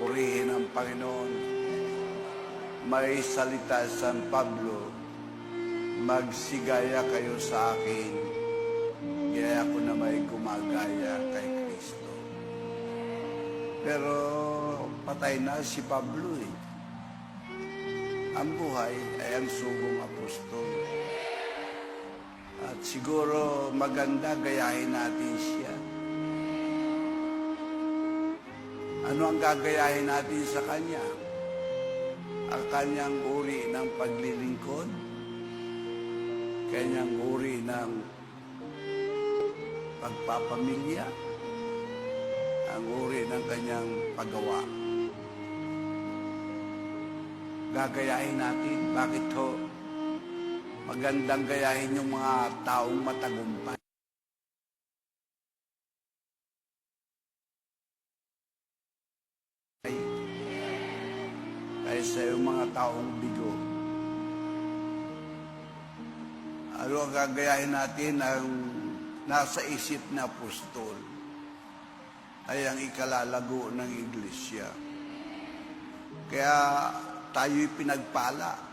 Purihin ang Panginoon. May salita San Pablo, magsigaya kayo sa akin, kaya ako na may gumagaya kay Kristo. Pero patay na si Pablo eh. Ang buhay ay ang sugong apostol. At siguro maganda gayahin natin siya. Ano ang gagayahin natin sa Kanya? Ang Kanyang uri ng paglilingkod, Kanyang uri ng pagpapamilya, ang uri ng Kanyang paggawa. Gagayahin natin. Bakit ho? Magandang gayahin yung mga taong matagumpay. Kaysa yung mga taong bigo. Ano ang gagayahin natin ang nasa isip na apostol ay ang ikalalago ng iglesia. Kaya tayo'y pinagpala